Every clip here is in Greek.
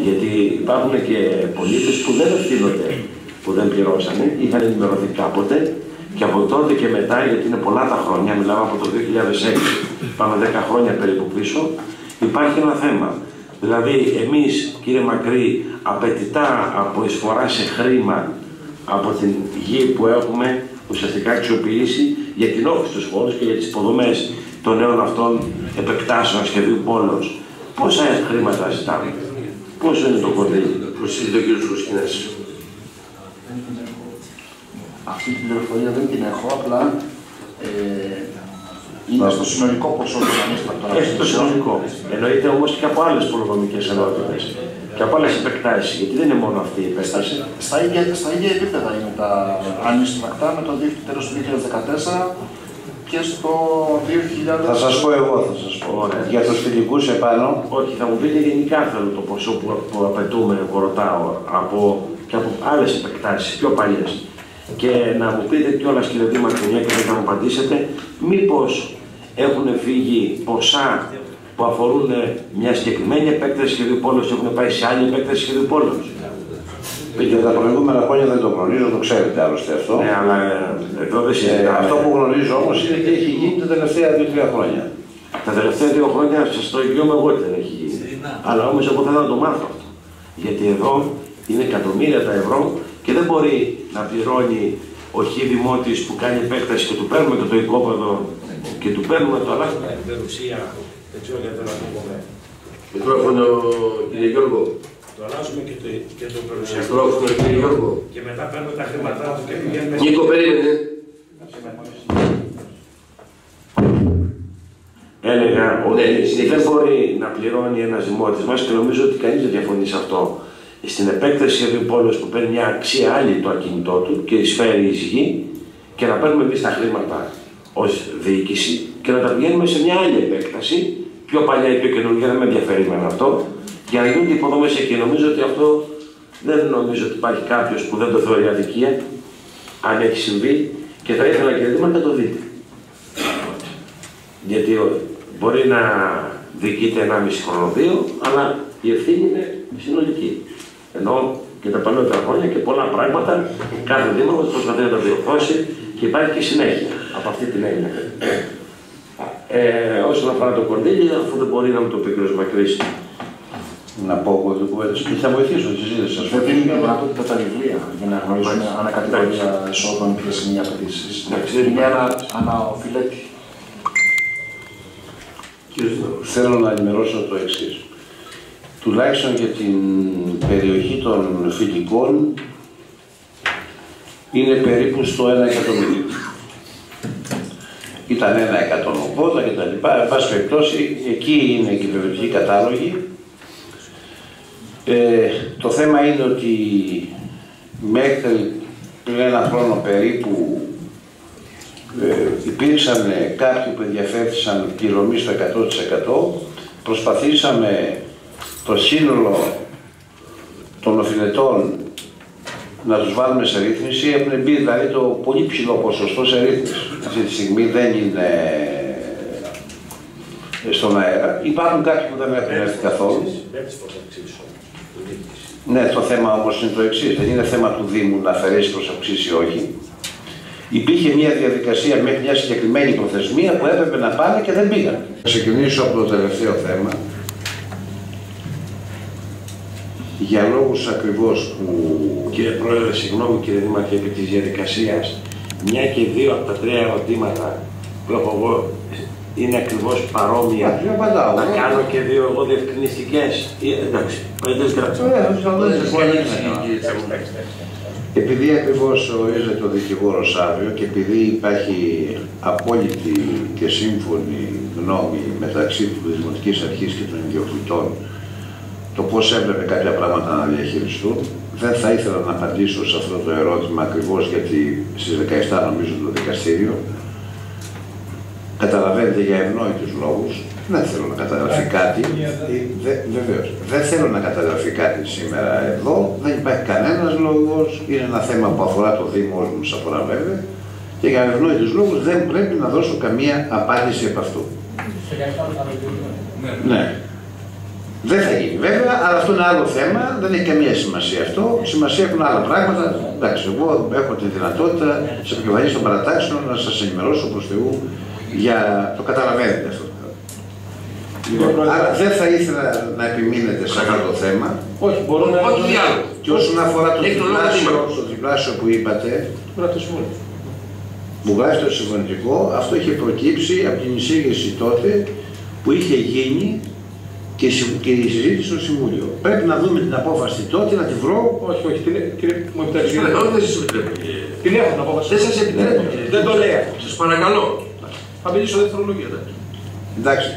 Γιατί υπάρχουν και πολίτες που δεν ευθύνονται, που δεν πληρώσανε, είχαν ενημερωθεί κάποτε και από τότε και μετά, γιατί είναι πολλά τα χρόνια, μιλάμε από το 2006, πάμε 10 χρόνια περίπου πίσω, υπάρχει ένα θέμα. Δηλαδή, εμείς, κύριε Μακρύ, απαιτητά από εισφορά σε χρήμα από την γη που έχουμε ουσιαστικά αξιοποιήσει για την όφηση του σχόλου και για τις υποδομές των νέων αυτών επεκτάσεων σχεδίου πόλεως. Πόσα χρήματα ζητάμε, πόσο είναι το κονδύλι? Προσθέτει ο κ. Κουσκίνας. Αυτή την πληροφορία δεν την έχω, απλά είναι στο συνολικό ποσό του ανίστατου. Έχει το συνολικό. Εννοείται όμως και από άλλες πολυδομικές ενότητες και από άλλες επεκτάσεις, γιατί δεν είναι μόνο αυτή η επέκταση. Στα ίδια επίπεδα είναι τα ανίστρακτα με το τέλος του 2014 και στο 2000. Θα σας πω εγώ, Ωραία. Για τους φιλικούς επάνω. Όχι, θα μου πείτε γενικά θέλω το ποσό που απαιτούμε, εγώ ρωτάω, και από άλλες επεκτάσεις, πιο παλιές. Και να μου πείτε κιόλας, κύριε Δήμαρχε, και δεν θα μου απαντήσετε, μήπως έχουν φύγει ποσά που αφορούν μια συγκεκριμένη επέκταση σχεδίου πόλεως και έχουν πάει σε άλλη επέκταση σχεδίου πόλεως? Για τα προηγούμενα χρόνια δεν το γνωρίζω, το ξέρετε άλλωστε αυτό. Ναι, αλλά εδώ δεν συζητάμε. Αυτό που γνωρίζω όμως είναι τι έχει γίνει τα τελευταία 2-3 χρόνια. Τα τελευταία 2 χρόνια σας το εγγυώμαι εγώ ότι δεν έχει γίνει. Αλλά όμως εγώ θα το μάθω αυτό. Γιατί εδώ είναι εκατομμύρια τα ευρώ και δεν μπορεί να πληρώνει ο Χ Δημότης που κάνει επέκταση και του παίρνουμε και το οικόπεδο και του παίρνουμε το αλλάζουμε. Περιουσία, δεν ξέρω γιατί δεν το πούμε. Μικρόφωνο, κύριε Γιώργο. Το αλλάζουμε και το περιουσιακό. Μικρόφωνο, κύριε Γιώργο. Και μετά παίρνουμε τα χρήματά του και πηγαίνουμε. Νίκο, περίμενε. Έλεγα ότι δεν μπορεί να πληρώνει ένας δημότης μας και νομίζω ότι κανείς δεν διαφωνεί σε αυτό. Στην επέκταση σχεδίου πόλεως που παίρνει μια αξία άλλη το ακίνητό του και εισφέρει εις γη και να παίρνουμε εμείς τα χρήματα ως διοίκηση και να τα πηγαίνουμε σε μια άλλη επέκταση, πιο παλιά ή πιο καινούργια, δεν με ενδιαφέρει με αυτό, για να γίνουν και υποδομές εκεί. Νομίζω ότι αυτό δεν νομίζω ότι υπάρχει κάποιος που δεν το θεωρεί αδικία, αν έχει συμβεί, και θα ήθελα, κύριε Δήμαρχε, να το δείτε. Γιατί μπορεί να διοικείται 1,5 χρόνο 2, αλλά η ευθύνη είναι συνολική. Ενώ και τα παλαιότερα χρόνια και πολλά πράγματα κάθε δήμαρχος προσπαθεί να τα διορθώσει και υπάρχει και συνέχεια από αυτή την έννοια. Όσον αφορά το κονδύλι, αφού δεν μπορεί να μου το πει ο κ. Μακρύς. Να πω εγώ δύο κουβέντες και θα βοηθήσω τη συζήτηση σας. Δεν δίνει δυνατότητα τα βιβλία για να γνωρίζουμε ανακατηγορία εσόδων, ποιες είναι οι απαιτήσεις. Είναι ένα αναοφιλέτη. Θέλω να ενημερώσω το εξής. Τουλάχιστον για την περιοχή των Φιλικών είναι περίπου στο 1 εκατομμύριο. Ήταν 1,180 κτλ. Εν πάση περιπτώσει, εκεί είναι και οι περιοδικοί κατάλογοι. Το θέμα είναι ότι μέχρι πριν 1 χρόνο περίπου υπήρξαν κάποιοι που ενδιαφέρθησαν πληρωμή στο 100%. Προσπαθήσαμε το σύνολο των οφειλετών να τους βάλουμε σε ρύθμιση. Έχουν μπει δηλαδή το πολύ ψηλό ποσοστό σε ρύθμιση. Αυτή τη στιγμή δεν είναι στον αέρα. Υπάρχουν κάποιοι που δεν έχουν έρθει καθόλου. Ναι, το θέμα όμως είναι το εξής. Δεν είναι θέμα του Δήμου να αφαιρέσει προς αυξήσει ή όχι. Υπήρχε μια διαδικασία με μια συγκεκριμένη προθεσμία που έπρεπε να πάνε και δεν πήγαν. Θα ξεκινήσω από το τελευταίο θέμα. Για λόγους ακριβώς που... Κύριε Πρόεδρε, συγγνώμη κύριε Δήμαρχε, επί της διαδικασίας, μια και 2 από τα 3 ερωτήματα που έχω εγώ είναι ακριβώς παρόμοια. Να κάνω και 2 εγώ διευκρινιστικές. Εντάξει, επειδή ακριβώς ορίζεται ο δικηγόρος αύριο και επειδή υπάρχει απόλυτη και σύμφωνη γνώμη μεταξύ του Δημοτικής Αρχής και των ιδιοκτητών το πώς έπρεπε κάποια πράγματα να διαχειριστούν, δεν θα ήθελα να απαντήσω σε αυτό το ερώτημα ακριβώς γιατί στις 17 νομίζω το δικαστήριο. Καταλαβαίνετε για ευνόητους λόγους, δεν θέλω να καταγραφεί κάτι, βεβαίως, δεν θέλω να καταγραφεί κάτι σήμερα εδώ, δεν υπάρχει κανένας λόγος, είναι ένα θέμα που αφορά το Δήμο, όσο μας αφορά βέβαια, και για ευνόητους λόγους δεν πρέπει να δώσω καμία απάντηση από αυτού. Ναι. Δεν θα γίνει βέβαια, αλλά αυτό είναι άλλο θέμα, δεν έχει καμία σημασία αυτό. Σημασία έχουν άλλα πράγματα. Εντάξει, εγώ έχω τη δυνατότητα σε επικεφαλής των παρατάξεων να σας ενημερώσω προς Θεού για το καταλαβαίνετε αυτό. Άρα δεν θα ήθελα να επιμείνετε σε αυτό το θέμα. Όχι, μπορούμε να. Όχι διάλογο. Και όσον αφορά το διπλάσιο που είπατε, που βγάζει το συμφωνητικό, αυτό είχε προκύψει από την εισήγηση τότε που είχε γίνει και η συζήτηση στο Συμβούλιο. Πρέπει να δούμε την απόφαση τότε, να τη βρω. Όχι, κύριε, μου επιτρέπετε. Δεν σας επιτρέπω. Την έχω την απόφαση. Δεν σας επιτρέπω. Δεν το λέει. Σας παρακαλώ. Θα μιλήσω δευτερολογία. Εντάξει.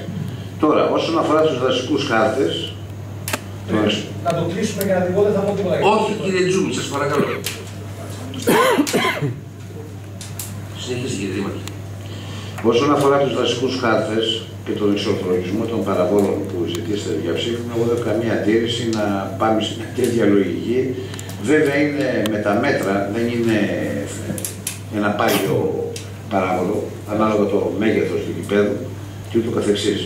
Τώρα, όσον αφορά τους δασικούς χάρτες. Να το κλείσουμε για να την πω, δεν θα πω τίποτα. Όχι, κύριε Τζούμι, σας παρακαλώ. Συνεχίστε, κύριε Δήμαρχε. Όσον αφορά τους δασικούς χάρτες και τον εξορθολογισμό των παραβόλων που ζητήσατε για ψήφισμα, εγώ δεν έχω καμία αντίρρηση να πάμε σε μια τέτοια λογική. Βέβαια είναι με τα μέτρα, δεν είναι ένα πάγιο παράβολο, ανάλογα το μέγεθος του γηπέδου και ούτω καθεξής.